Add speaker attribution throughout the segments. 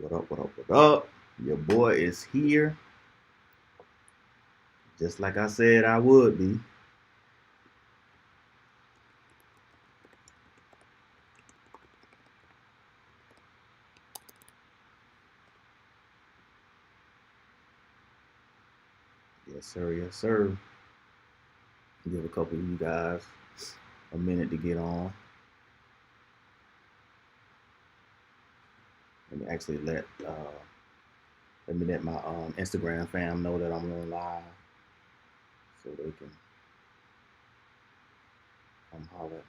Speaker 1: What up, what up, what up? Your boy is here, just like I said I would be. Yes, sir, yes, sir. Give a couple of you guys a minute to get on. Let me actually let my Instagram fam know that I'm on live so they can come holler at me.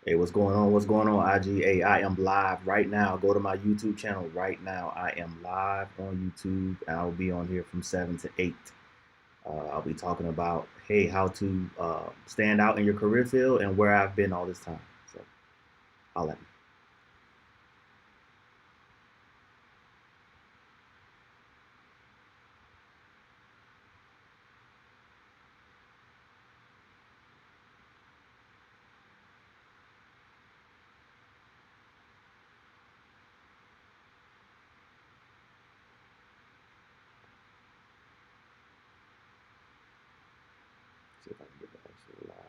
Speaker 1: Hey, what's going on? What's going on, IGA? I am live right now. Go to my YouTube channel right now. I am live on YouTube. I'll be on here from 7 to 8. I'll be talking about, hey, how to stand out in your career field and where I've been all this time. So I'll let me. See if I can get the actual live.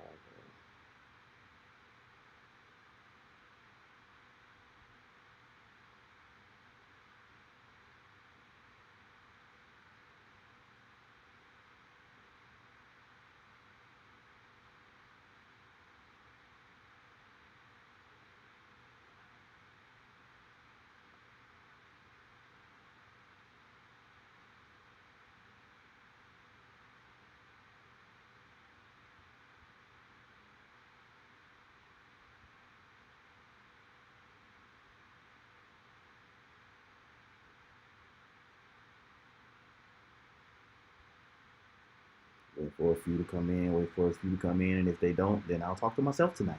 Speaker 1: Wait for a few to come in, wait for a few to come in, and if they don't, then I'll talk to myself tonight.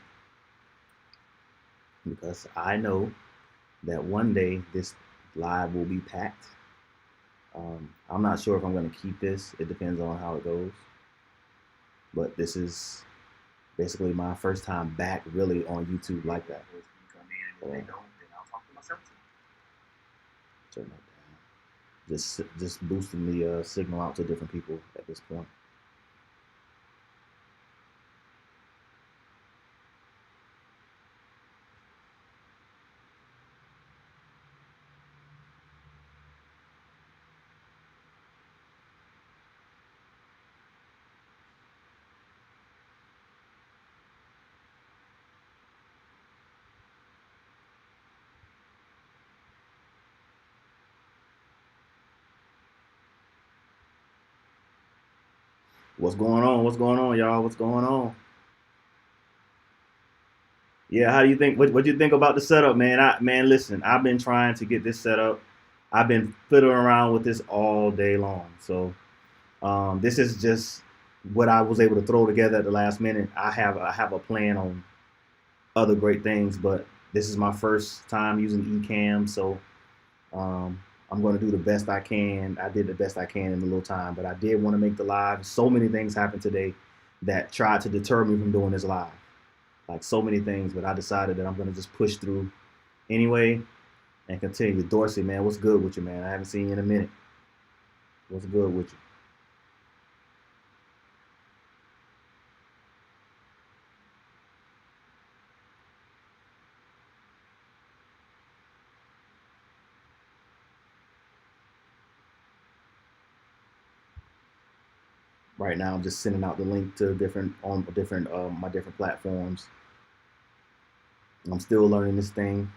Speaker 1: Because I know that one day this live will be packed. I'm not sure if I'm going to keep this. It depends on how it goes. But this is basically my first time back really on YouTube like that. If you come in and if they don't, then I'll talk to myself tonight. Turn that down. Just boosting the signal out to different people at this point. What's going on? What's going on, y'all? What's going on? Yeah, how do you think? What do you think about the setup, man? Listen, I've been trying to get this set up. I've been fiddling around with this all day long. So this is just what I was able to throw together at the last minute. I have a plan on other great things, but this is my first time using Ecamm, so I'm going to do the best I can. I did the best I can in a little time, but I did want to make the live. So many things happened today that tried to deter me from doing this live. Like so many things, but I decided that I'm going to just push through anyway and continue. Dorsey, man, what's good with you, man? I haven't seen you in a minute. What's good with you? Right now, I'm just sending out the link to different my different platforms. I'm still learning this thing.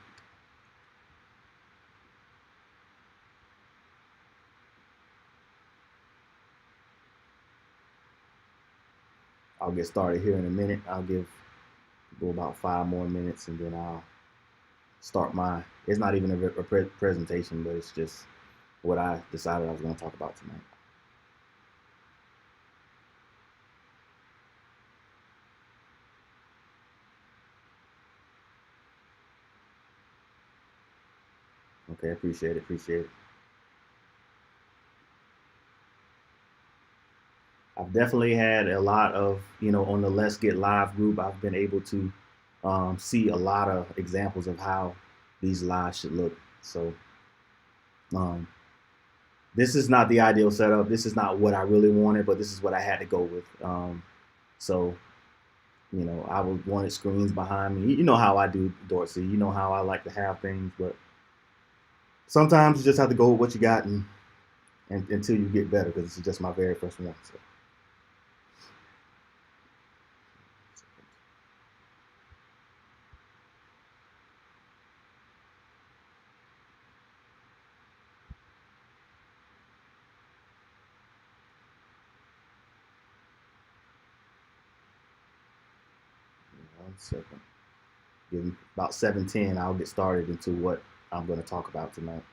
Speaker 1: I'll get started here in a minute. I'll give people about 5 more minutes, and then I'll start my. It's not even a presentation, but it's just what I decided I was going to talk about tonight. Okay, appreciate it. Appreciate it. I've definitely had a lot of, on the Let's Get Live group, I've been able to see a lot of examples of how these lives should look. So um, this is not the ideal setup. This is not what I really wanted, but this is what I had to go with. So, I would wanted screens behind me. You know how I do, Dorsey. You know how I like to have things, but sometimes you just have to go with what you got and until you get better, because this is just my very first one. So. One second. Give me about 7:10. I'll get started into what I'm going to talk about tonight.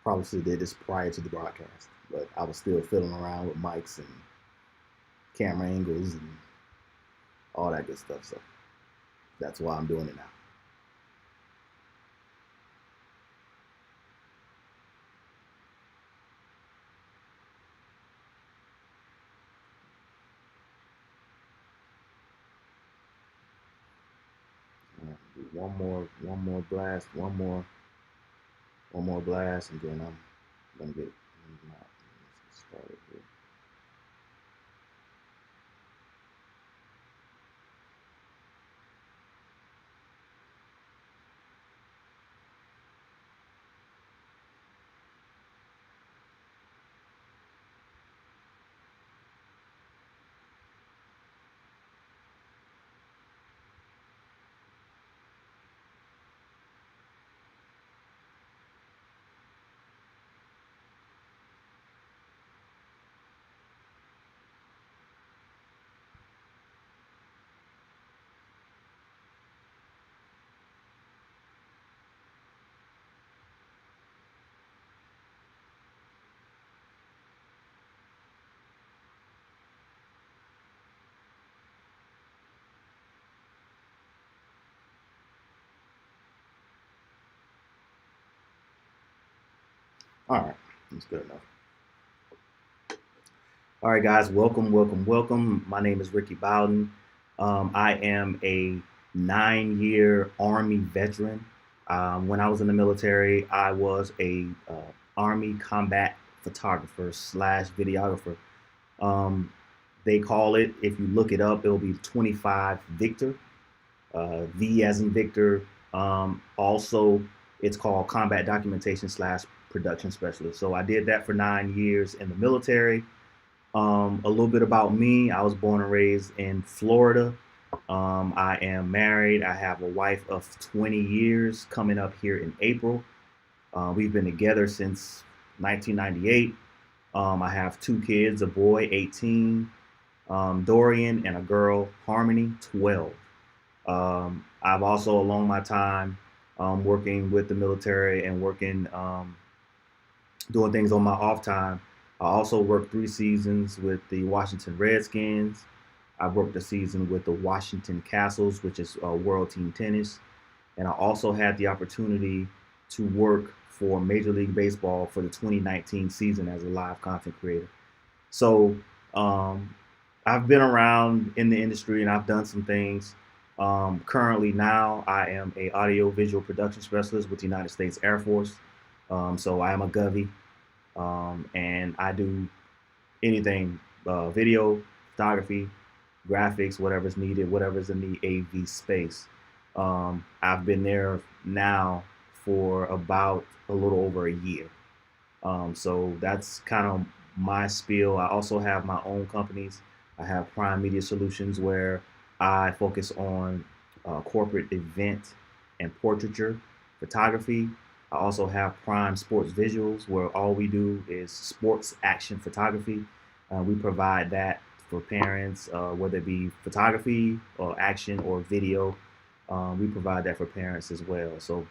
Speaker 1: Probably should have did this prior to the broadcast, but I was still fiddling around with mics and camera angles and all that good stuff. So that's why I'm doing it now. One more blast, one more blast, and then I'm gonna get started here. All right, that's good enough. All right, guys, welcome, welcome, welcome. My name is Ricky Bowden. I am a 9-year Army veteran. When I was in the military, I was a Army combat photographer slash videographer. Um, they call it, if you look it up, it'll be 25 Victor, V as in Victor. Also, it's called combat documentation slash production specialist. So I did that for 9 years in the military. A little bit about me. I was born and raised in Florida. I am married. I have a wife of 20 years coming up here in April. We've been together since 1998. I have 2 kids, a boy, 18, Dorian, and a girl, Harmony, 12. I've also, along my time, working with the military and working, doing things on my off time. I also worked 3 seasons with the Washington Redskins. I worked a season with the Washington Castles, which is World Team Tennis. And I also had the opportunity to work for Major League Baseball for the 2019 season as a live content creator. So I've been around in the industry and I've done some things. Currently now I am a audio visual production specialist with the United States Air Force. So I am a Govy, and I do anything, video, photography, graphics, whatever's needed, whatever's in the AV space. I've been there now for about a little over a year. So that's kind of my spiel. I also have my own companies. I have Prime Media Solutions, where I focus on corporate event and portraiture photography. I also have Prime Sports Visuals, where all we do is sports action photography. We provide that for parents, whether it be photography or action or video. We provide that for parents as well. So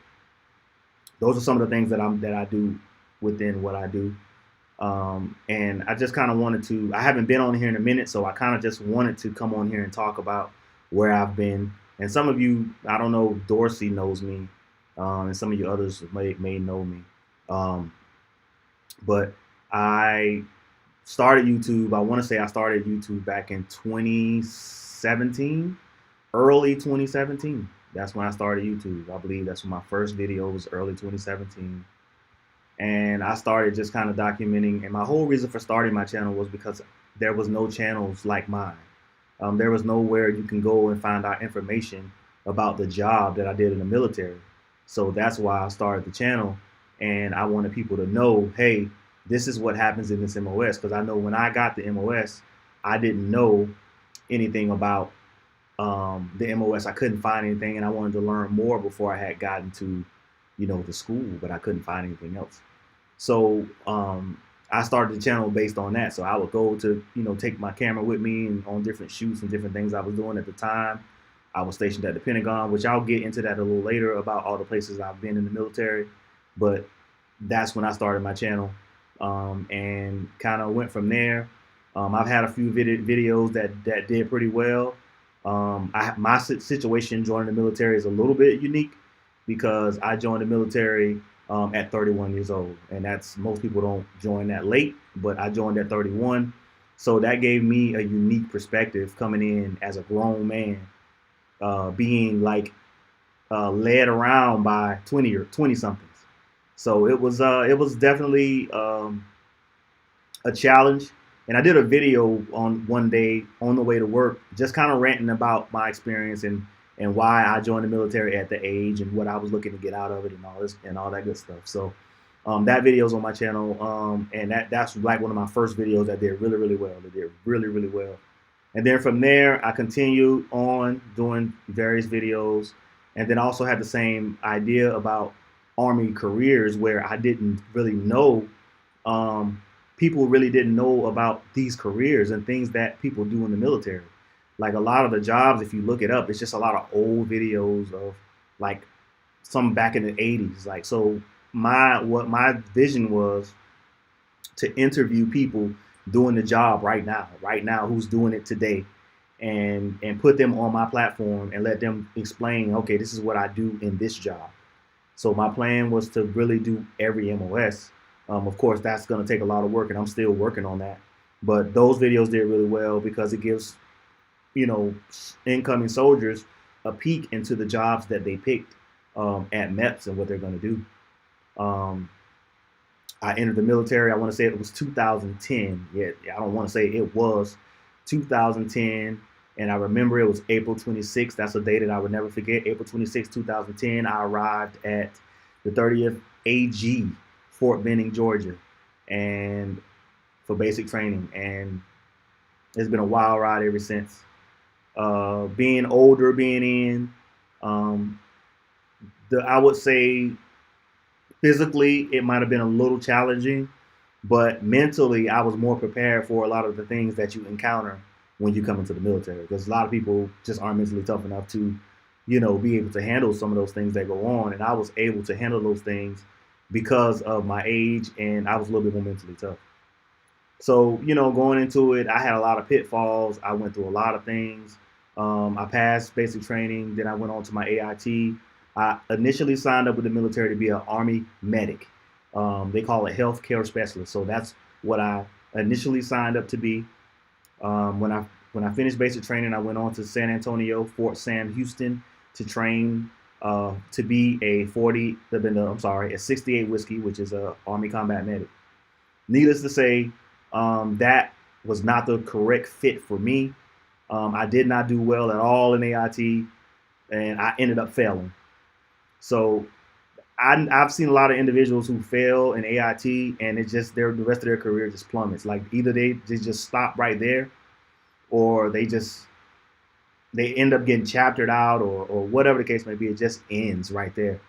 Speaker 1: those are some of the things that I do within what I do. And I just kind of wanted to. I haven't been on here in a minute, so I kind of just wanted to come on here and talk about where I've been. And some of you, I don't know, Dorsey knows me, and some of you others may know me. Um, but I started YouTube. I want to say I started YouTube back in 2017, early 2017. That's when I started YouTube. I believe that's when my first video was, early 2017. And I started just kind of documenting. And my whole reason for starting my channel was because there was no channels like mine. There was nowhere you can go and find out information about the job that I did in the military. So that's why I started the channel. And I wanted people to know, hey, this is what happens in this MOS. Because I know when I got the MOS, I didn't know anything about the MOS. I couldn't find anything, and I wanted to learn more before I had gotten to, the school, but I couldn't find anything else. So I started the channel based on that. So I would go to, take my camera with me and on different shoots and different things I was doing at the time. I was stationed at the Pentagon, which I'll get into that a little later about all the places I've been in the military. But that's when I started my channel, and kind of went from there. I've had a few videos that did pretty well. My situation joining the military is a little bit unique because I joined the military at 31 years old, and that's, most people don't join that late, but I joined at 31. So that gave me a unique perspective coming in as a grown man, being like led around by 20 somethings. So it was definitely a challenge. And I did a video on one day on the way to work, just kind of ranting about my experience and why I joined the military at the age and what I was looking to get out of it and all this and all that good stuff. So that video's on my channel, and that's like one of my first videos that did really, really well. It did really, really well. And then from there, I continued on doing various videos, and then also had the same idea about Army careers, where I didn't really know. People really didn't know about these careers and things that people do in the military. Like a lot of the jobs, if you look it up, it's just a lot of old videos of like some back in the 80s. Like, so what my vision was to interview people doing the job right now, who's doing it today, and put them on my platform and let them explain, okay, this is what I do in this job. So my plan was to really do every MOS. Of course, that's going to take a lot of work, and I'm still working on that. But those videos did really well because it gives, incoming soldiers a peek into the jobs that they picked at MEPS and what they're going to do. I entered the military. I want to say it was 2010. Yeah, I don't want to say it was 2010. And I remember it was April 26th. That's a day that I would never forget. April 26th, 2010. I arrived at the 30th AG, Fort Benning, Georgia, and for basic training. And it's been a wild ride ever since. Being older, being in, I would say physically it might have been a little challenging, but mentally I was more prepared for a lot of the things that you encounter when you come into the military, because a lot of people just aren't mentally tough enough to, be able to handle some of those things that go on. And I was able to handle those things because of my age, and I was a little bit more mentally tough. So, going into it, I had a lot of pitfalls. I went through a lot of things. I passed basic training. Then I went on to my AIT. I initially signed up with the military to be an Army medic. They call it healthcare specialist. So that's what I initially signed up to be. When I finished basic training, I went on to San Antonio, Fort Sam Houston, to train to be a 68 whiskey, which is a Army combat medic. Needless to say, that was not the correct fit for me. I did not do well at all in AIT, and I ended up failing. So I've seen a lot of individuals who fail in AIT, and it's just the rest of their career just plummets. Like either they just stop right there, or they end up getting chaptered out, or whatever the case may be. It just ends right there.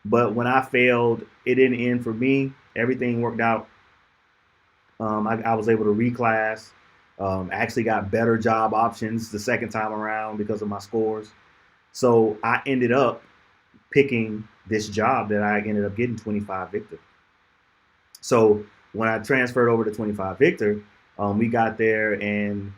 Speaker 1: But when I failed, it didn't end for me. Everything worked out. I was able to reclass. Actually got better job options the second time around because of my scores. So I ended up picking this job that I ended up getting 25 Victor. So when I transferred over to 25 Victor, we got there, and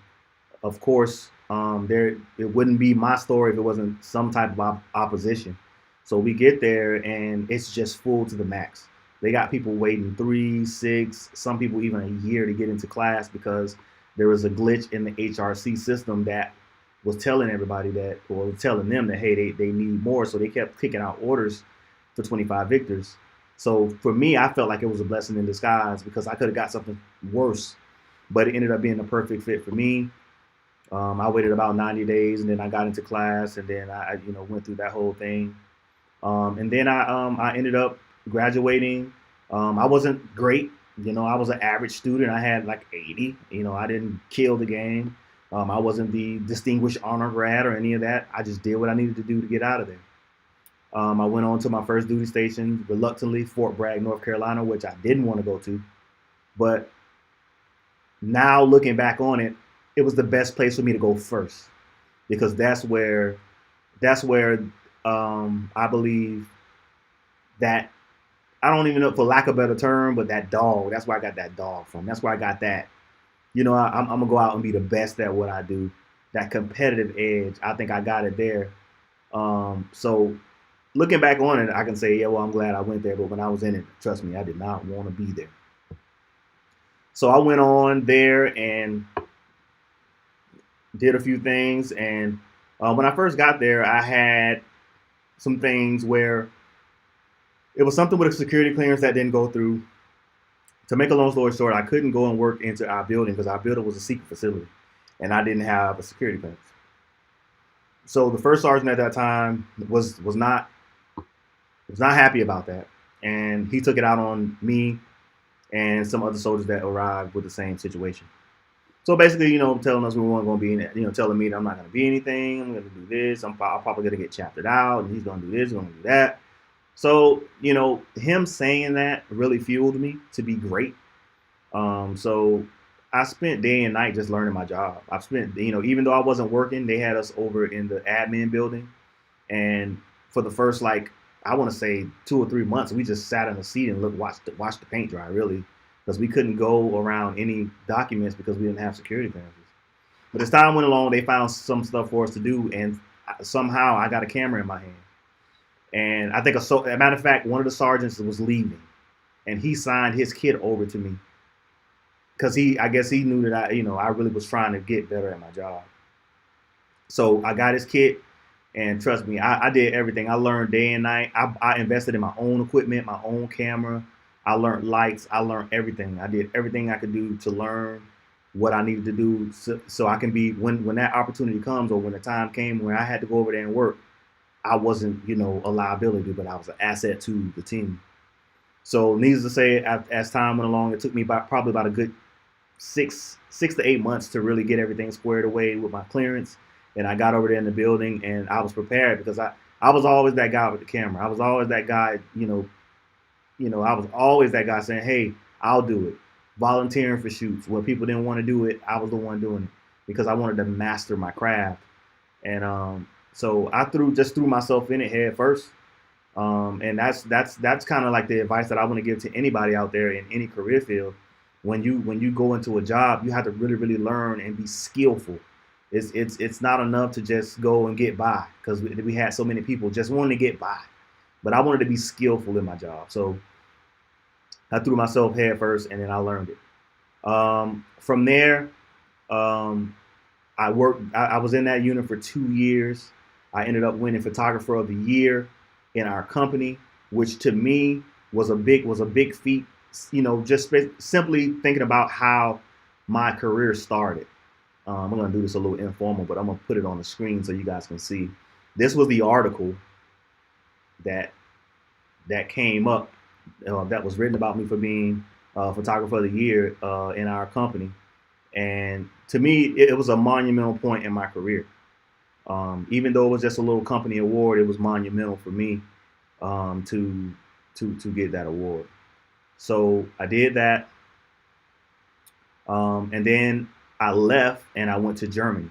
Speaker 1: of course, there it wouldn't be my story if it wasn't some type of opposition. So we get there, and it's just full to the max. They got people waiting 3, 6, some people even a year to get into class because there was a glitch in the HRC system that was telling everybody that, or telling them that, hey, they need more. So they kept kicking out orders for 25 Victors. So for me, I felt like it was a blessing in disguise because I could have got something worse, but it ended up being a perfect fit for me. I waited about 90 days, and then I got into class, and then I went through that whole thing. And then I ended up graduating. I wasn't great. I was an average student. I had like 80. I didn't kill the game. I wasn't the distinguished honor grad or any of that. I just did what I needed to do to get out of there. I went on to my first duty station, reluctantly, Fort Bragg, North Carolina, which I didn't want to go to. But now looking back on it, it was the best place for me to go first because that's where I believe that I don't even know, for lack of a better term, but that dog. That's where I got that dog from. That's where I got that. I'm gonna go out and be the best at what I do. That competitive edge, I think I got it there. So looking back on it, I can say, yeah, well, I'm glad I went there. But when I was in it, trust me, I did not want to be there. So I went on there and did a few things. And when I first got there, I had some things where it was something with a security clearance that didn't go through. To make a long story short, I couldn't go and work into our building because our building was a secret facility, and I didn't have a security clearance. So the first sergeant at that time was not happy about that, and he took it out on me and some other soldiers that arrived with the same situation. So basically, telling us we weren't going to be in it, telling me that I'm not going to be anything. I'm going to do this. I'm probably going to get chaptered out, and he's going to do this, going to do that. So, him saying that really fueled me to be great. So I spent day and night just learning my job. I've spent, even though I wasn't working, they had us over in the admin building. And for the first, I want to say 2 or 3 months, we just sat in a seat and watched the paint dry, really, because we couldn't go around any documents because we didn't have security clearances. But as time went along, they found some stuff for us to do, and somehow I got a camera in my hand. And I think, as a matter of fact, one of the sergeants was leaving, and he signed his kit over to me because I guess he knew that I really was trying to get better at my job. So I got his kit, and trust me, I did everything. I learned day and night. I invested in my own equipment, my own camera. I learned lights. I learned everything. I did everything I could do to learn what I needed to do so I can be, when that opportunity comes, or when the time came where I had to go over there and work, I wasn't, a liability, but I was an asset to the team. So needless to say, as time went along, it took me probably about a good 6 to 8 months to really get everything squared away with my clearance. And I got over there in the building, and I was prepared because I was always that guy with the camera. I was always that guy, I was always that guy saying, hey, I'll do it. Volunteering for shoots. When people didn't want to do it, I was the one doing it because I wanted to master my craft. And so I threw myself in it head first. And that's kind of like the advice that I want to give to anybody out there in any career field. When you go into a job, you have to really, really learn and be skillful. It's not enough to just go and get by, because we had so many people just wanting to get by. But I wanted to be skillful in my job. So I threw myself head first, and then I learned it. From there, I worked. I was in that unit for 2 years. I ended up winning Photographer of the Year in our company, which to me was a big feat. Just simply thinking about how my career started. I'm gonna do this a little informal, but I'm gonna put it on the screen so you guys can see. This was the article that came up that was written about me for being Photographer of the Year in our company. And to me, it was a monumental point in my career. Even though it was just a little company award, it was monumental for me to get that award. So I did that, and then I left and I went to Germany.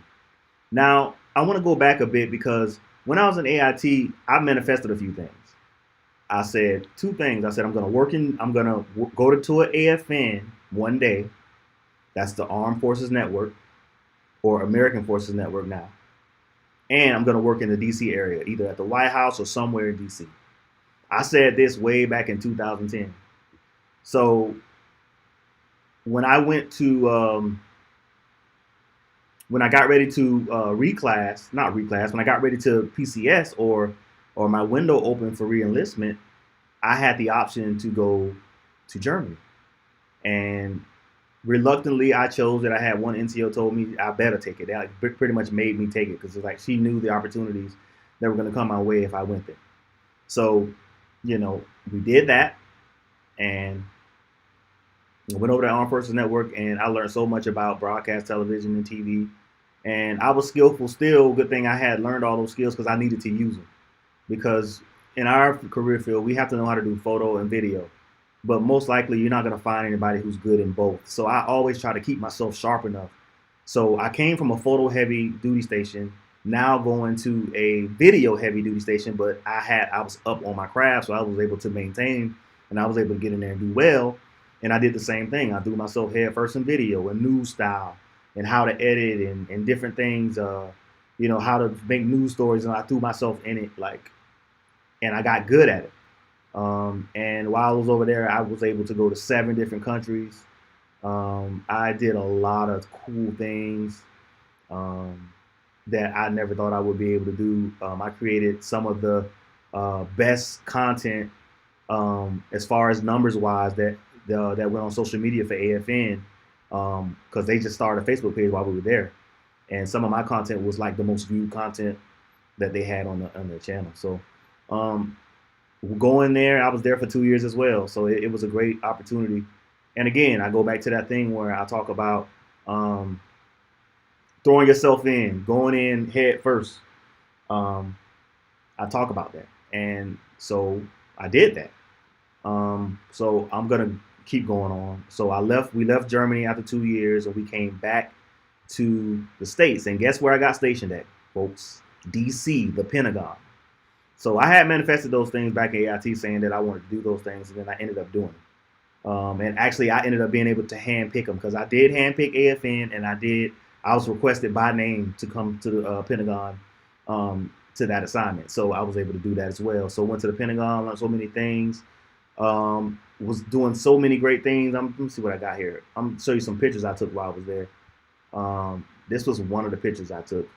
Speaker 1: Now I want to go back a bit because when I was in AIT, I manifested a few things. I said two things. I said I'm gonna go to an AFN one day. That's the Armed Forces Network or American Forces Network now. And I'm gonna work in the DC area, either at the White House or somewhere in DC. I said this way back in 2010. So when I went to when I got ready to not reclass, when I got ready to PCS or my window opened for reenlistment, I had the option to go to Germany. And reluctantly, I chose it. I had one NCO told me I better take it. They like pretty much made me take it because it's like she knew the opportunities that were going to come my way if I went there. So, we did that, and went over to Armed Forces Network, and I learned so much about broadcast television and TV. And I was skillful still. Good thing I had learned all those skills because I needed to use them. Because in our career field, we have to know how to do photo and video. But most likely, you're not going to find anybody who's good in both. So I always try to keep myself sharp enough. So I came from a photo heavy duty station, now going to a video heavy duty station, but I was up on my craft, so I was able to maintain and I was able to get in there and do well. And I did the same thing. I threw myself head first in video and news style and how to edit and different things, how to make news stories. And I threw myself in it and I got good at it. And while I was over there, I was able to go to 7 different countries. I did a lot of cool things that I never thought I would be able to do. I created some of the best content as far as numbers wise that went on social media for AFN because they just started a Facebook page while we were there, and some of my content was like the most viewed content that they had on their channel. So going there, I was there for 2 years as well. So it was a great opportunity. And again, I go back to that thing where I talk about throwing yourself in, going in head first. I talk about that. And so I did that. So I'm going to keep going on. So we left Germany after 2 years and we came back to the States. And guess where I got stationed at, folks? DC, the Pentagon. So I had manifested those things back in AIT saying that I wanted to do those things, and then I ended up doing them. And actually, I ended up being able to hand pick them because I did hand pick AFN, and I was requested by name to come to the Pentagon to that assignment. So I was able to do that as well. So went to the Pentagon, learned so many things, was doing so many great things. Let me see what I got here. I'm going to show you some pictures I took while I was there. This was one of the pictures I took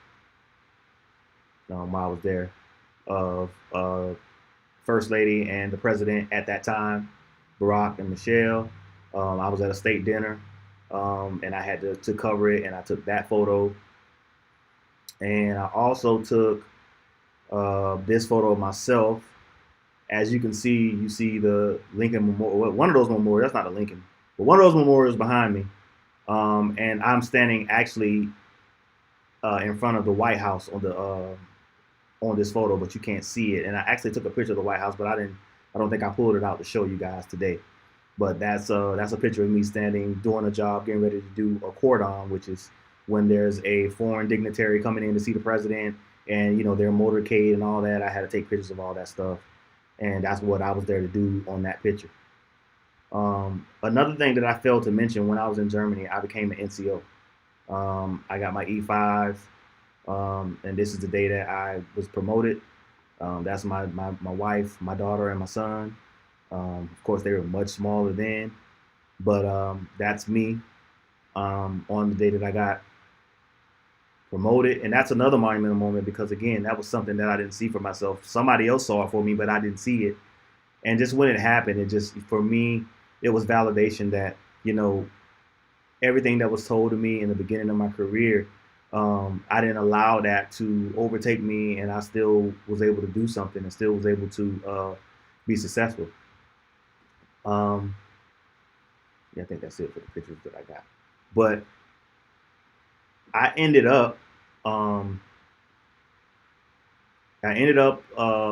Speaker 1: while I was there of First Lady and the President at that time, Barack and Michelle. I was at a state dinner, and I had to cover it, and I took that photo. And I also took this photo of myself. As you can see, you see the Lincoln Memorial. One of those memorials, that's not a Lincoln, but one of those memorials behind me. And I'm standing actually in front of the White House on this photo, but you can't see it. And I actually took a picture of the White House, but I don't think I pulled it out to show you guys today. But that's a picture of me standing, doing a job, getting ready to do a cordon, which is when there's a foreign dignitary coming in to see the president and, their motorcade and all that. I had to take pictures of all that stuff. And that's what I was there to do on that picture. Another thing that I failed to mention, when I was in Germany, I became an NCO. I got my E5. And this is the day that I was promoted. That's my wife, my daughter, and my son. Of course, they were much smaller then, but that's me on the day that I got promoted. And that's another monumental moment because, again, that was something that I didn't see for myself. Somebody else saw it for me, but I didn't see it. And just when it happened, for me, it was validation that, everything that was told to me in the beginning of my career, I didn't allow that to overtake me, and I still was able to do something and still was able to be successful. Yeah, I think that's it for the pictures that I got. But I ended up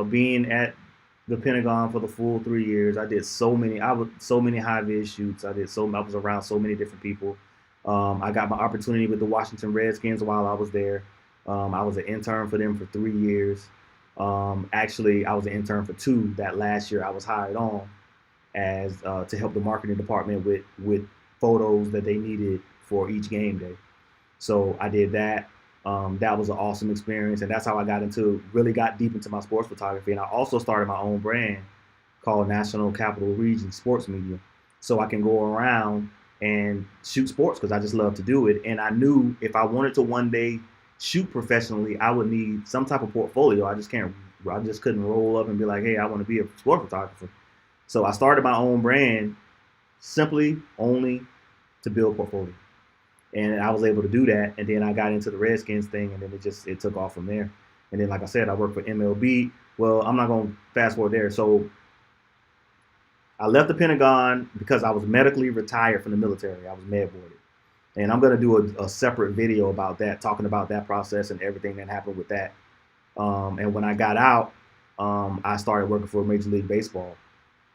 Speaker 1: being at the Pentagon for the full 3 years. I did so many high vis shoots. I was around so many different people. I got my opportunity with the Washington Redskins while I was there. I was an intern for them for 3 years. Actually, I was an intern for two. That last year, I was hired on as to help the marketing department with photos that they needed for each game day. So I did that. That was an awesome experience, and that's how I really got deep into my sports photography. And I also started my own brand called National Capital Region Sports Media, so I can go around and shoot sports because I just love to do it. And I knew if I wanted to one day shoot professionally, I would need some type of portfolio. I just couldn't roll up and be like, hey, I want to be a sport photographer. So I started my own brand simply only to build portfolio. And I was able to do that. And then I got into the Redskins thing, and then it took off from there. And then, like I said, I worked for MLB. Well, I'm not going to fast forward there. So I left the Pentagon because I was medically retired from the military. I was med boarded. And I'm going to do a separate video about that, talking about that process and everything that happened with that. And when I got out, I started working for Major League Baseball.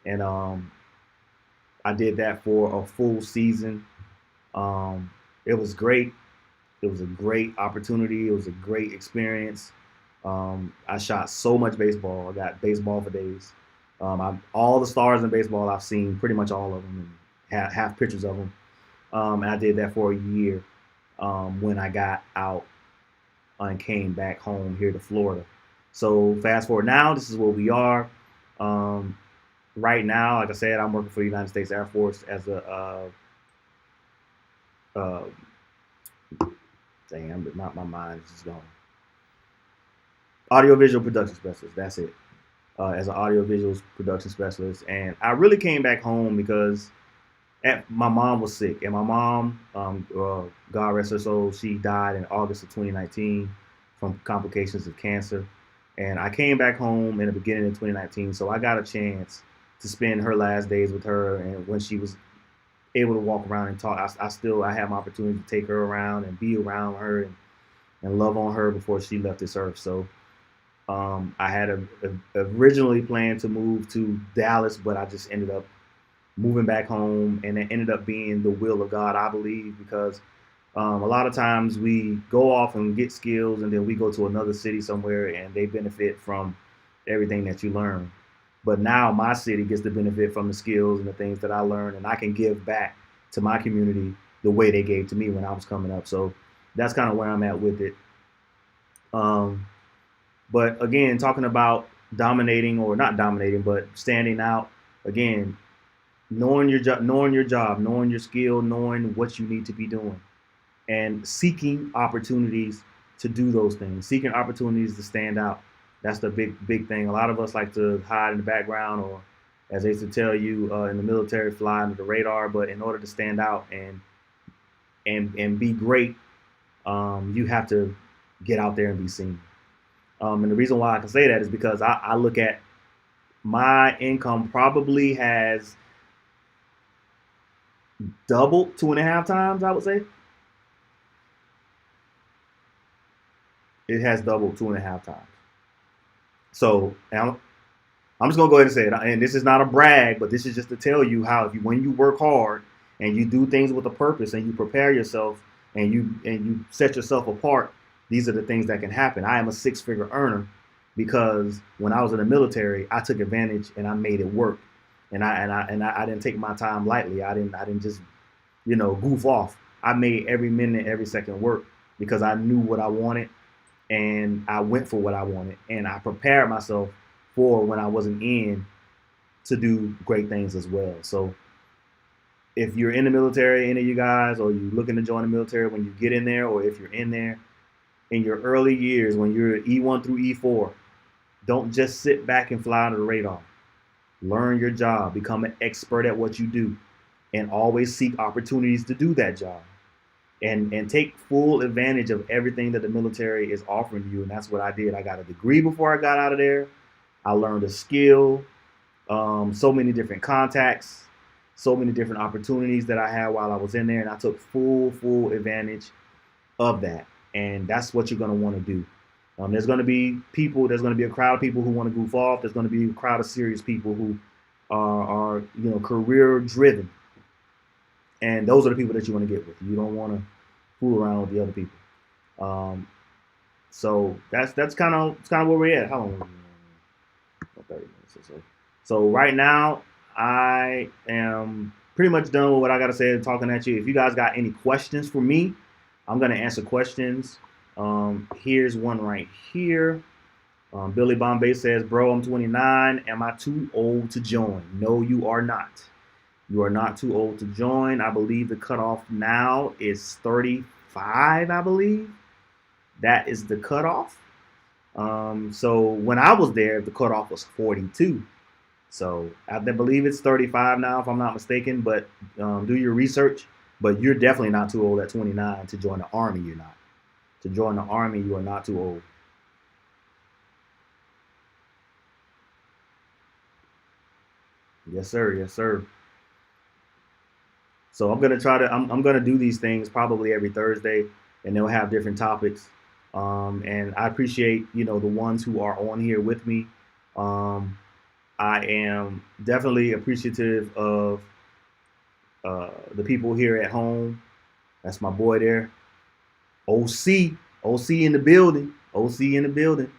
Speaker 1: And I did that for a full season. It was great. It was a great opportunity. It was a great experience. I shot so much baseball. I got baseball for days. All the stars in baseball I've seen, pretty much all of them, and have pictures of them. And I did that for a year when I got out and came back home here to Florida. So fast forward now, this is where we are. Right now, like I said, I'm working for the United States Air Force as a damn, not my mind is just gone. Audiovisual production specialist. That's it. As an audiovisual production specialist, and I really came back home because my mom was sick, and my mom, God rest her soul, she died in August of 2019 from complications of cancer. And I came back home in the beginning of 2019, so I got a chance to spend her last days with her. And when she was able to walk around and talk, I had my opportunity to take her around and be around her and love on her before she left this earth. So I had originally planned to move to Dallas, but I just ended up moving back home, and it ended up being the will of God, I believe, because a lot of times we go off and get skills, and then we go to another city somewhere, and they benefit from everything that you learn. But now my city gets to benefit from the skills and the things that I learned, and I can give back to my community the way they gave to me when I was coming up. So that's kind of where I'm at with it. But again, talking about dominating or not dominating, but standing out. Again, knowing your job, knowing your skill, knowing what you need to be doing, and seeking opportunities to do those things, seeking opportunities to stand out. That's the big thing. A lot of us like to hide in the background, or as they used to tell you in the military, fly under the radar. But in order to stand out and be great, you have to get out there and be seen. And the reason why I can say that is because I look at my income probably has doubled 2.5 times, I would say. It has doubled 2.5 times. So I'm just gonna go ahead and say it. And this is not a brag, but this is just to tell you how when you work hard and you do things with a purpose and you prepare yourself and you set yourself apart, these are the things that can happen. I am a six-figure earner because when I was in the military, I took advantage and I made it work. And I didn't take my time lightly. I didn't just goof off. I made every minute, every second work because I knew what I wanted, and I went for what I wanted, and I prepared myself for when I wasn't in to do great things as well. So if you're in the military, any of you guys, or you're looking to join the military, when you get in there, or if you're in there in your early years, when you're E1 through E4, don't just sit back and fly under the radar. Learn your job, become an expert at what you do, and always seek opportunities to do that job. And take full advantage of everything that the military is offering you. And that's what I did. I got a degree before I got out of there. I learned a skill, so many different contacts, so many different opportunities that I had while I was in there. And I took full advantage of that. And that's what you're going to want to do. There's going to be people. There's going to be a crowd of people who want to goof off. There's going to be a crowd of serious people who are career driven, and those are the people that you want to get with. You don't want to fool around with the other people. Um, so that's kind of where we're at. How long? 30 minutes or so. So right now, I am pretty much done with what I got to say. Talking at you. If you guys got any questions for me, I'm gonna answer questions. Here's one right here. Billy Bombay says, "Bro, I'm 29. Am I too old to join?" No, you are not. You are not too old to join. I believe the cutoff now is 35. I believe that is the cutoff. So when I was there, the cutoff was 42. So I believe it's 35 now, if I'm not mistaken. But do your research. But you're definitely not too old at 29 to join the army. You're not. To join the army, you are not too old. Yes, sir. Yes, sir. So I'm gonna try to. I'm gonna do these things probably every Thursday, and they'll have different topics. And I appreciate the ones who are on here with me. Um, I am definitely appreciative of the people here at home. That's my boy there, OC, OC in the building, OC in the building.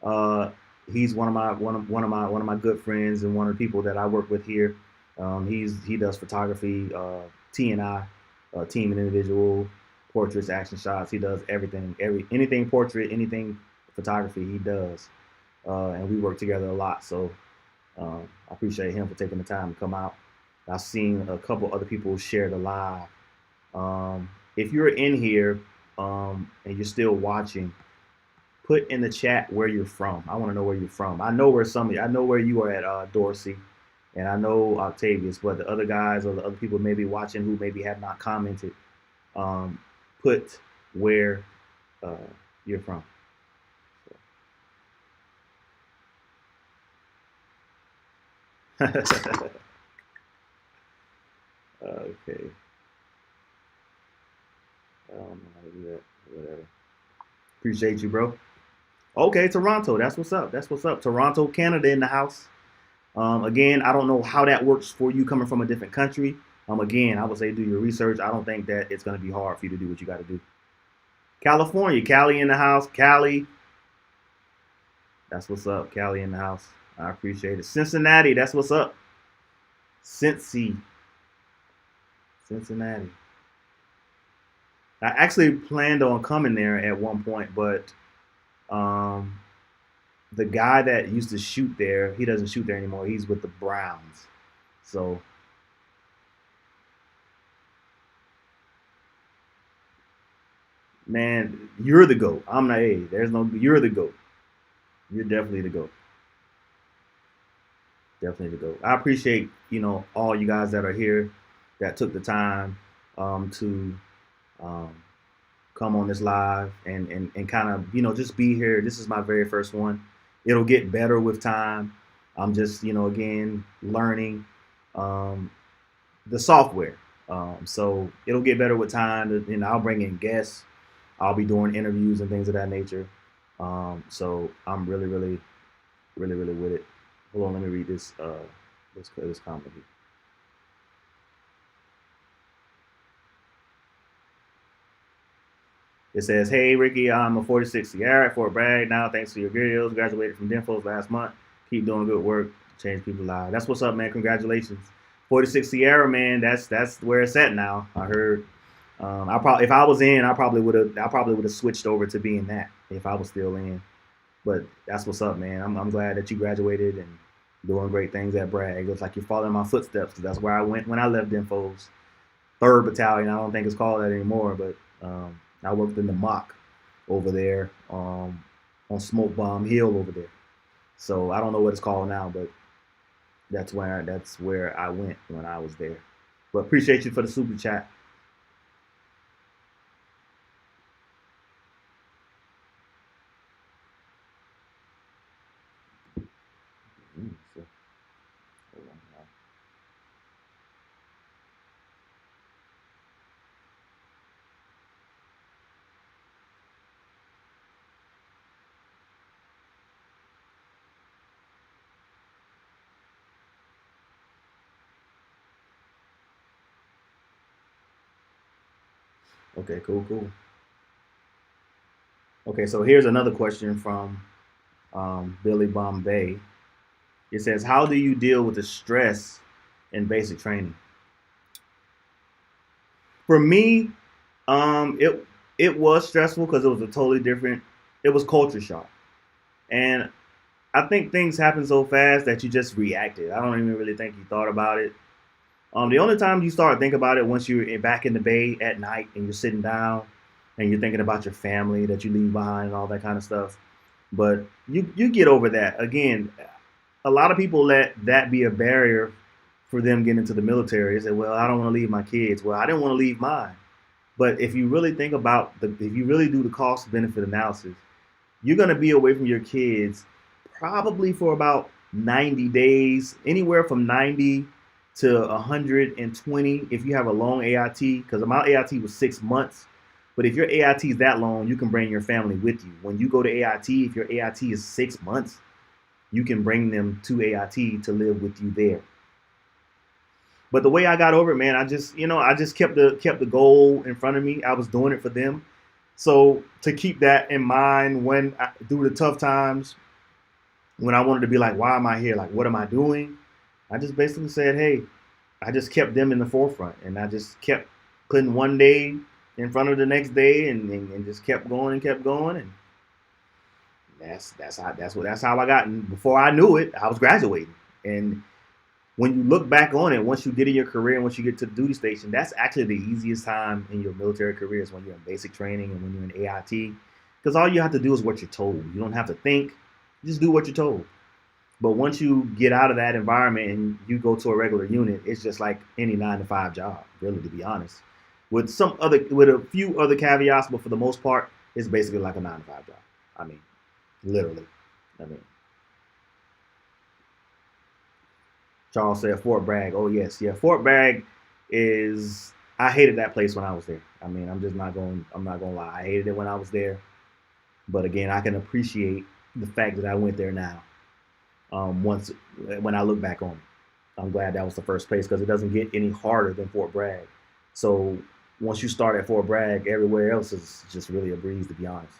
Speaker 1: Uh, he's one of my good friends and one of the people that I work with here. He does photography, T and I, team and individual portraits, action shots. He does everything, anything portrait, anything photography. He does, and we work together a lot. So I appreciate him for taking the time to come out. I've seen a couple other people share the live. If you're in here and you're still watching, put in the chat where you're from. I want to know where you're from. I know where you are at, Dorsey, and I know Octavius, but the other guys or the other people maybe watching who maybe have not commented, put where uh, you're from. Okay. I don't know how to do that. Whatever. Appreciate you, bro. Okay, Toronto. That's what's up. That's what's up. Toronto, Canada in the house. Again, I don't know how that works for you coming from a different country. Again, I would say do your research. I don't think that it's going to be hard for you to do what you got to do. California, Cali in the house. Cali, that's what's up. Cali in the house. I appreciate it. Cincinnati, that's what's up. Cincy, Cincinnati. I actually planned on coming there at one point, but um, the guy that used to shoot there, he doesn't shoot there anymore. He's with the Browns. So, man, you're the GOAT. I'm not, hey, there's no, you're the GOAT. You're definitely the GOAT. Definitely the GOAT. I appreciate, all you guys that are here that took the time to um, come on this live and kind of, just be here. This is my very first one. It'll get better with time. I'm just, again, learning the software. So it'll get better with time. I'll bring in guests. I'll be doing interviews and things of that nature. So I'm really, really, really, really with it. Hold on, let me read this comment here. It says, "Hey Ricky, I'm a 46 Sierra at Fort Bragg now. Thanks for your videos. Graduated from Denfos last month. Keep doing good work to change people's lives." That's what's up, man. Congratulations, 46 Sierra, man. That's where it's at now. I heard. I probably if I was in, I probably would have switched over to being that if I was still in. But that's what's up, man. I'm glad that you graduated and doing great things at Bragg. It looks like you're following my footsteps because that's where I went when I left Denfos. 3rd Battalion. I don't think it's called that anymore, but I worked in the mock over there on Smoke Bomb Hill over there. So I don't know what it's called now, but that's where I went when I was there. But appreciate you for the super chat. So, hold on now. Okay, cool, cool. Okay, so here's another question from Billy Bombay. It says, "How do you deal with the stress in basic training?" For me, it was stressful because it was a totally different. It was culture shock, and I think things happen so fast that you just reacted. I don't even really think you thought about it. The only time you start thinking about it once you're back in the bay at night and you're sitting down and you're thinking about your family that you leave behind and all that kind of stuff. But you get over that. Again, a lot of people let that be a barrier for them getting into the military. They say, "Well, I don't want to leave my kids." Well, I didn't want to leave mine. But if you really think about if you really do the cost benefit analysis, you're going to be away from your kids probably for about 90 days, anywhere from 90 to 120 if you have a long AIT, because my AIT was 6 months. But if your AIT is that long, you can bring your family with you. When you go to AIT, if your AIT is 6 months, you can bring them to AIT to live with you there. But the way I got over it, man, I just kept the goal in front of me. I was doing it for them. So to keep that in mind through the tough times, when I wanted to be like, why am I here? Like, what am I doing? I just basically said, hey, I just kept them in the forefront, and I just kept putting one day in front of the next day, and just kept going, and that's how I got. And before I knew it, I was graduating. And when you look back on it, once you get in your career and once you get to the duty station, that's actually the easiest time in your military career is when you're in basic training and when you're in AIT. Because all you have to do is what you're told. You don't have to think, you just do what you're told. But once you get out of that environment and you go to a regular unit, it's just like any 9 to 5 job, really, to be honest. With a few other caveats, but for the most part, it's basically like a 9 to 5 job. I mean, literally. I mean, Charles said Fort Bragg. Oh yes, yeah. Fort Bragg is. I hated that place when I was there. I mean, I'm just not going. I'm not going to lie. I hated it when I was there. But again, I can appreciate the fact that I went there now. Once when I look back on it, I'm glad that was the first place because it doesn't get any harder than Fort Bragg. So once you start at Fort Bragg, everywhere else is just really a breeze, to be honest.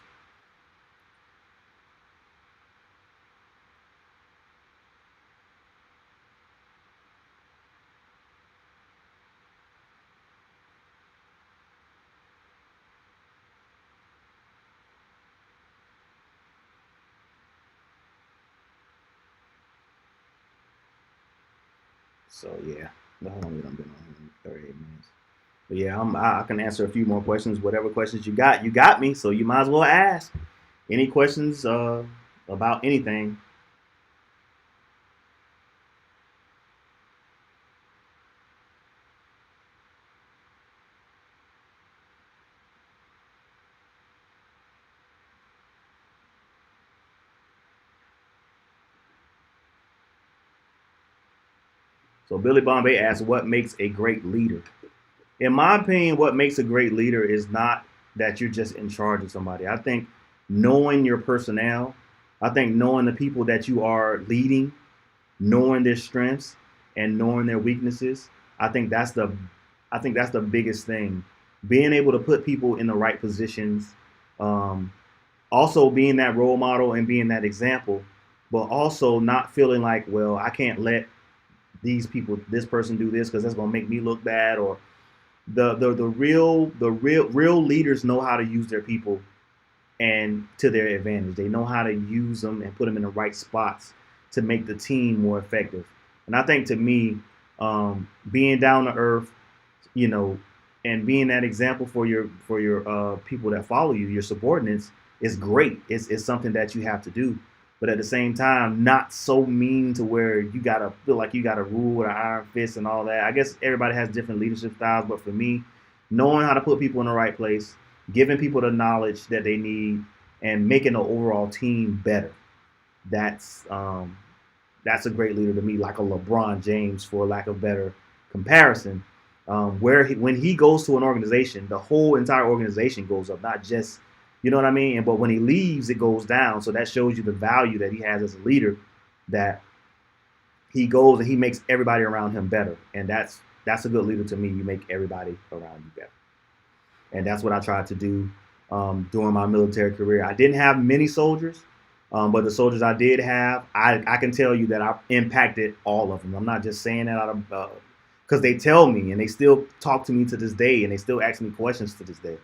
Speaker 1: So yeah, how long have I been on? 38 minutes. But yeah, I can answer a few more questions. Whatever questions you got me. So you might as well ask. Any questions about anything? So Billy Bombay asks, "What makes a great leader?" In my opinion, what makes a great leader is not that you're just in charge of somebody. I think knowing your personnel, I think knowing the people that you are leading, knowing their strengths and knowing their weaknesses, I think that's the I think that's the biggest thing. Being able to put people in the right positions, um, also being that role model and being that example, but also not feeling like, well, I can't let this person do this because that's gonna make me look bad, or the real leaders know how to use their people and to their advantage. They know how to use them and put them in the right spots to make the team more effective. And I think to me, being down to earth, you know, and being that example for your people that follow you, your subordinates, is great. It's something that you have to do. But at the same time, not so mean to where you gotta feel like you gotta rule with an iron fist and all that. I guess everybody has different leadership styles, but for me, knowing how to put people in the right place, giving people the knowledge that they need, and making the overall team better. That's that's a great leader to me, like a LeBron James, for lack of better comparison. When he goes to an organization, the whole entire organization goes up, not just, you know what I mean. And but when he leaves, it goes down. So that shows you the value that he has as a leader. That he goes and he makes everybody around him better, and that's a good leader to me. You make everybody around you better. And that's what I tried to do during my military career. I didn't have many soldiers, but the soldiers I did have, I can tell you that I impacted all of them. I'm not just saying that out of because they tell me and they still talk to me to this day and they still ask me questions to this day.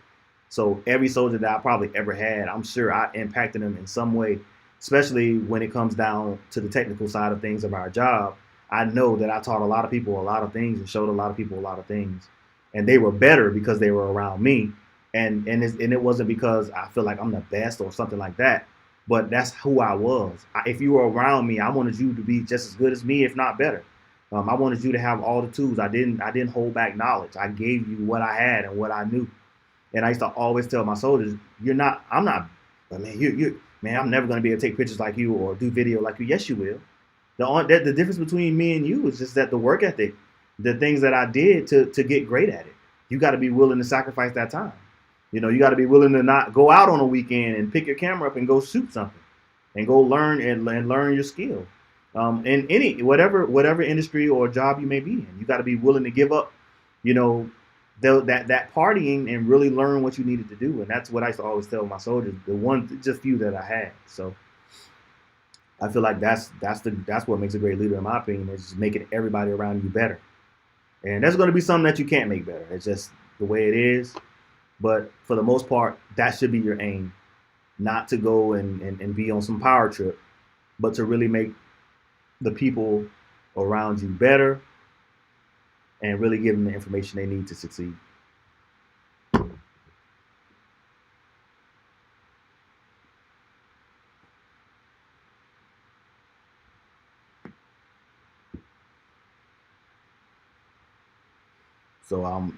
Speaker 1: So every soldier that I probably ever had, I'm sure I impacted them in some way, especially when it comes down to the technical side of things of our job. I know that I taught a lot of people a lot of things and showed a lot of people a lot of things, and they were better because they were around me. And it wasn't because I feel like I'm the best or something like that, but that's who I was. If you were around me, I wanted you to be just as good as me, if not better. I wanted you to have all the tools. I didn't hold back knowledge. I gave you what I had and what I knew. And I used to always tell my soldiers, "You're not. I'm not. But man, man. I'm never going to be able to take pictures like you or do video like you. Yes, you will. The difference between me and you is just that the work ethic, the things that I did to get great at it. You got to be willing to sacrifice that time. You got to be willing to not go out on a weekend and pick your camera up and go shoot something, and go learn and learn your skill. In any whatever industry or job you may be in, you got to be willing to give up, you know, that partying and really learn what you needed to do. And that's what I used to always tell my soldiers. The one just few that I had. So I feel like that's what makes a great leader, in my opinion, is just making everybody around you better. And there's going to be something that you can't make better. It's just the way it is. But for the most part, that should be your aim, not to go and be on some power trip, but to really make the people around you better and really give them the information they need to succeed. So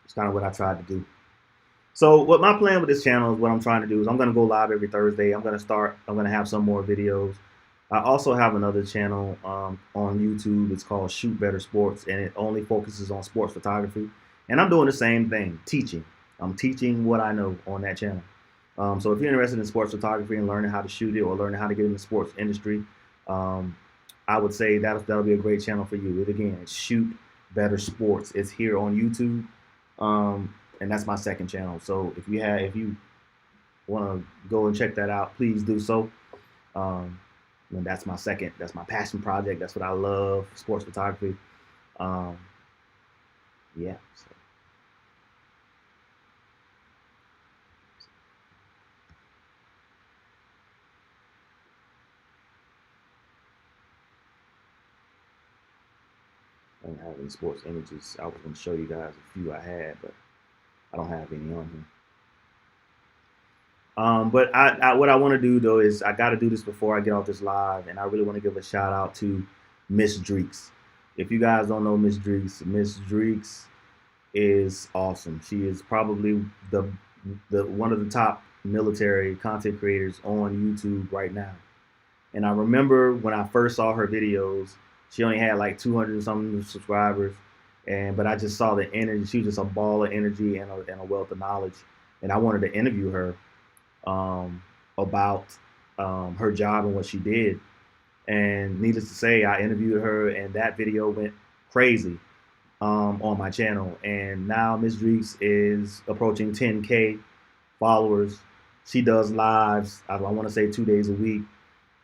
Speaker 1: it's kind of what I tried to do. So what my plan with this channel is, what I'm trying to do is I'm going to go live every Thursday. I'm going to have some more videos. I also have another channel on YouTube. It's called Shoot Better Sports, and it only focuses on sports photography. And I'm doing the same thing, teaching. I'm teaching what I know on that channel. So if you're interested in sports photography and learning how to shoot it or learning how to get in the sports industry, I would say that'll be a great channel for you. Again, it's Shoot Better Sports. It's here on YouTube. And that's my second channel. So if you want to go and check that out, please do so. And that's my passion project. That's what I love, sports photography. Yeah. So. I don't have any sports images. I was going to show you guys a few I had, but I don't have any on here. But what I want to do though is I got to do this before I get off this live, and I really want to give a shout out to Miss Dreeks. If you guys don't know Miss Dreeks is awesome. She is probably the one of the top military content creators on YouTube right now. And I remember when I first saw her videos, she only had like 200 and something subscribers, but I just saw the energy. She was just a ball of energy and a wealth of knowledge, and I wanted to interview her about her job and what she did. And needless to say, I interviewed her, and that video went crazy on my channel. And now Ms. Dreeks is approaching 10K followers. She does lives, I want to say 2 days a week.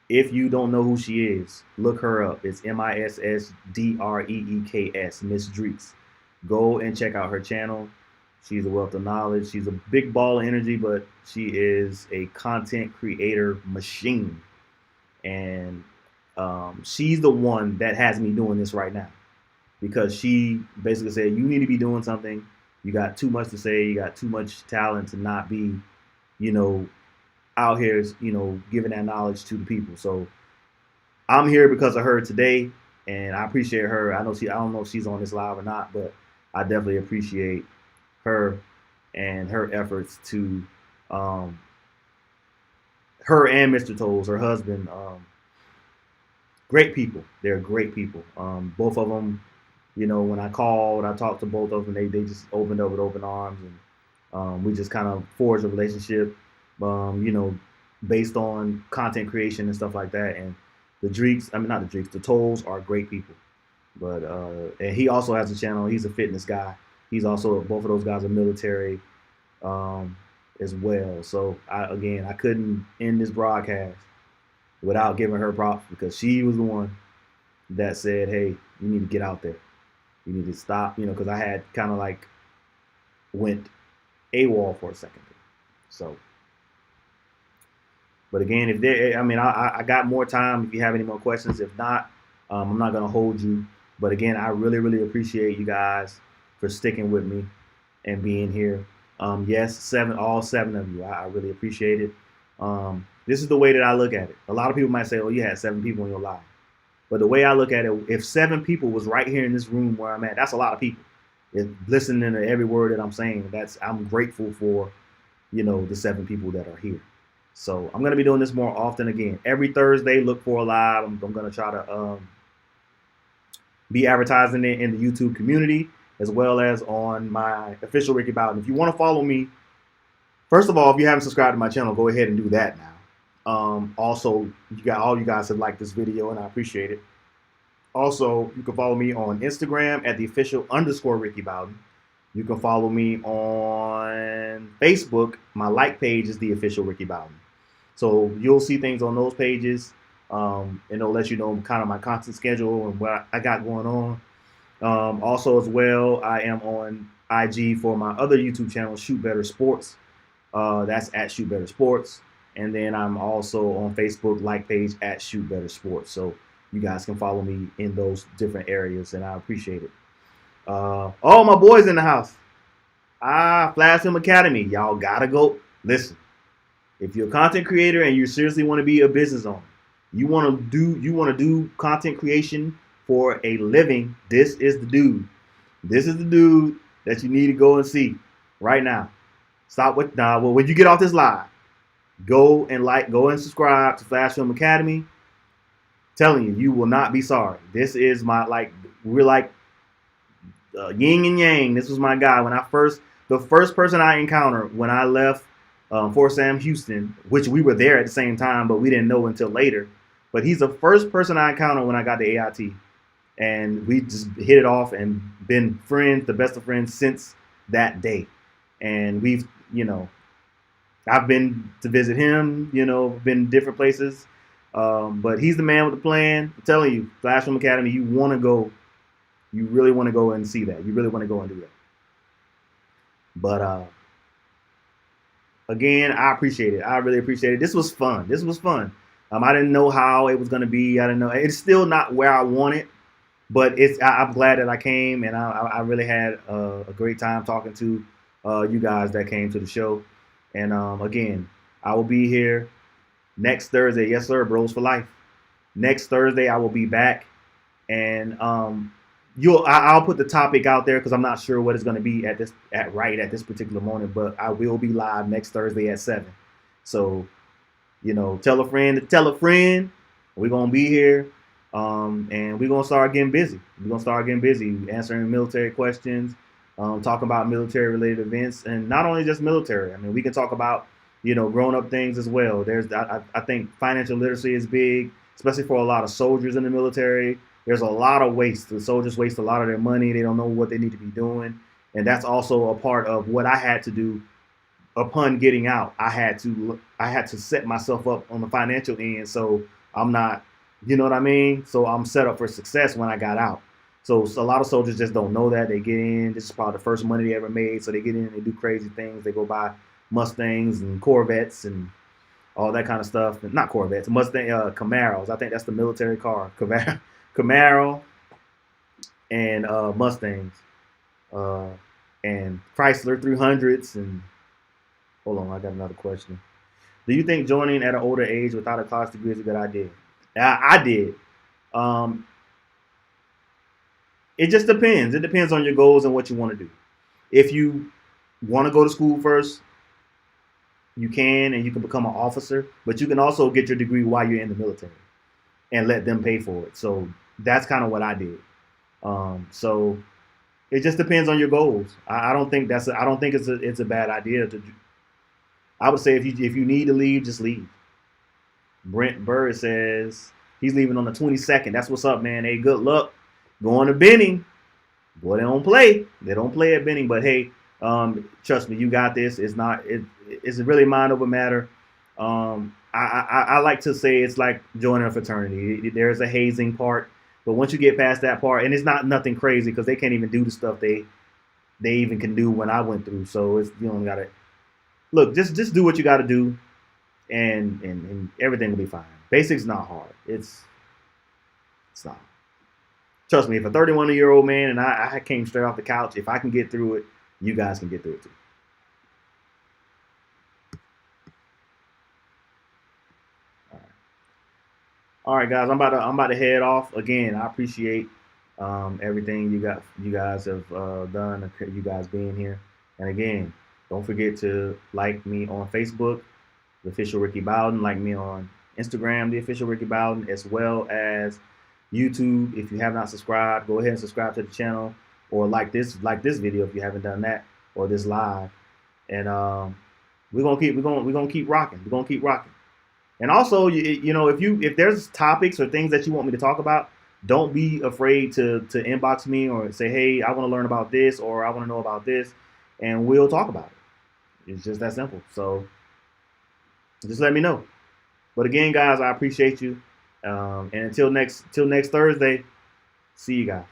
Speaker 1: If you don't know who she is, look her up. It's MISSDREEKS, Miss Dreeks. Go and check out her channel. She's a wealth of knowledge. She's a big ball of energy, but she is a content creator machine. And she's the one that has me doing this right now, because she basically said, you need to be doing something. You got too much to say. You got too much talent to not be, out here, giving that knowledge to the people. So I'm here because of her today, and I appreciate her. I don't know if she's on this live or not, but I definitely appreciate her and her efforts to her and Mr. Toes, her husband, great people. They're great people. Both of them, when I called, I talked to both of them. They just opened up with open arms, and we just kind of forged a relationship, based on content creation and stuff like that. And the Dreeks, not the Dreeks, the Toes are great people. But and he also has a channel. He's a fitness guy. He's also, both of those guys are military as well. So I couldn't end this broadcast without giving her props, because she was the one that said, "Hey, you need to get out there. You need to stop." Because I had kind of like went AWOL for a second. So, but again, if there, I got more time. If you have any more questions, if not, I'm not gonna hold you. But again, I really, really appreciate you guys for sticking with me and being here. Yes, all seven of you. I really appreciate it. This is the way that I look at it. A lot of people might say, "Oh, you had 7 people in your life," but the way I look at it, if 7 people was right here in this room where I'm at, that's a lot of people. And listening to every word that I'm saying, I'm grateful for, the 7 people that are here. So I'm gonna be doing this more often again. Every Thursday, look for a live. I'm gonna try to be advertising it in the YouTube community, as well as on my official Ricky Bowden. If you want to follow me, first of all, if you haven't subscribed to my channel, go ahead and do that now. Also, all you guys have liked this video, and I appreciate it. Also, you can follow me on Instagram at the official _ Ricky Bowden. You can follow me on Facebook. My like page is the official Ricky Bowden. So you'll see things on those pages, and it'll let you know kind of my content schedule and what I got going on. Also, as well, I am on IG for my other YouTube channel, Shoot Better Sports. That's at Shoot Better Sports. And then I'm also on Facebook, like page at Shoot Better Sports. So you guys can follow me in those different areas, and I appreciate it. All my boys in the house. Flash Film Academy. Y'all gotta go. Listen, if you're a content creator and you seriously want to be a business owner, you want to do content creation for a living, this is the dude. This is the dude that you need to go and see right now. When you get off this live, go and subscribe to Flash Film Academy. Telling you, you will not be sorry. This is we're like yin and yang. This was my guy. The first person I encountered when I left Fort Sam Houston, which we were there at the same time, but we didn't know until later. But he's the first person I encountered when I got to AIT. And we just hit it off and been friends, the best of friends since that day. And we've, I've been to visit him, been different places. But he's the man with the plan. I'm telling you, Flash Film Academy, you want to go. You really want to go and see that. You really want to go and do that. But again, I appreciate it. I really appreciate it. This was fun. I didn't know how it was going to be. I didn't know. It's still not where I want it. But I'm glad that I came, and I really had a great time talking to you guys that came to the show. And again, I will be here next Thursday. Yes, sir, Bros for Life. Next Thursday, I will be back, and I'll put the topic out there because I'm not sure what it's going to be at this particular moment. But I will be live next Thursday at 7. So, tell a friend to tell a friend. We're gonna be here. And we're going to start getting busy. Answering military questions, talking about military-related events, and not only just military. I mean, we can talk about, grown-up things as well. I think financial literacy is big, especially for a lot of soldiers in the military. There's a lot of waste. The soldiers waste a lot of their money. They don't know what they need to be doing. And that's also a part of what I had to do upon getting out. I had to set myself up on the financial end, so I'm not, you know what I mean? So I'm set up for success when I got out. So a lot of soldiers just don't know that. They get in. This is probably the first money they ever made. So they get in and they do crazy things. They go buy Mustangs and Corvettes and all that kind of stuff. Not Corvettes, Camaros. I think that's the military car. Camaro and Mustangs and Chrysler 300s. And hold on, I got another question. Do you think joining at an older age without a college degree is a good idea? I did. It just depends. It depends on your goals and what you want to do. If you want to go to school first, you can, and you can become an officer. But you can also get your degree while you're in the military and let them pay for it. So that's kind of what I did. So it just depends on your goals. I don't think it's a bad idea to. I would say if you need to leave, just leave. Brent Bird says he's leaving on the 22nd. That's what's up, man. Hey, good luck. Going to Benning. Boy, they don't play. They don't play at Benning. But hey, trust me, you got this. It's not. It's really mind over matter. I like to say it's like joining a fraternity. There's a hazing part, but once you get past that part, and it's not nothing crazy because they can't even do the stuff they even can do when I went through. So it's you don't gotta look. Just do what you got to do, and everything will be fine. Basics not hard. It's not. Trust me, if a 31-year-old man and I came straight off the couch, if I can get through it, you guys can get through it too. All right, all right, guys. I'm about to head off again. I appreciate everything you guys have done. You guys being here, and again, don't forget to like me on Facebook, the official Ricky Bowden. Like me on Instagram, the official Ricky Bowden, as well as YouTube. If you have not subscribed, go ahead and subscribe to the channel, or like this video if you haven't done that, or this live. And we're gonna keep rocking. We're gonna keep rocking. And also, you know, if there's topics or things that you want me to talk about, don't be afraid to inbox me or say, hey, I want to learn about this or I want to know about this, and we'll talk about it. It's just that simple. So just let me know. But again, guys, I appreciate you. And until next Thursday, see you guys.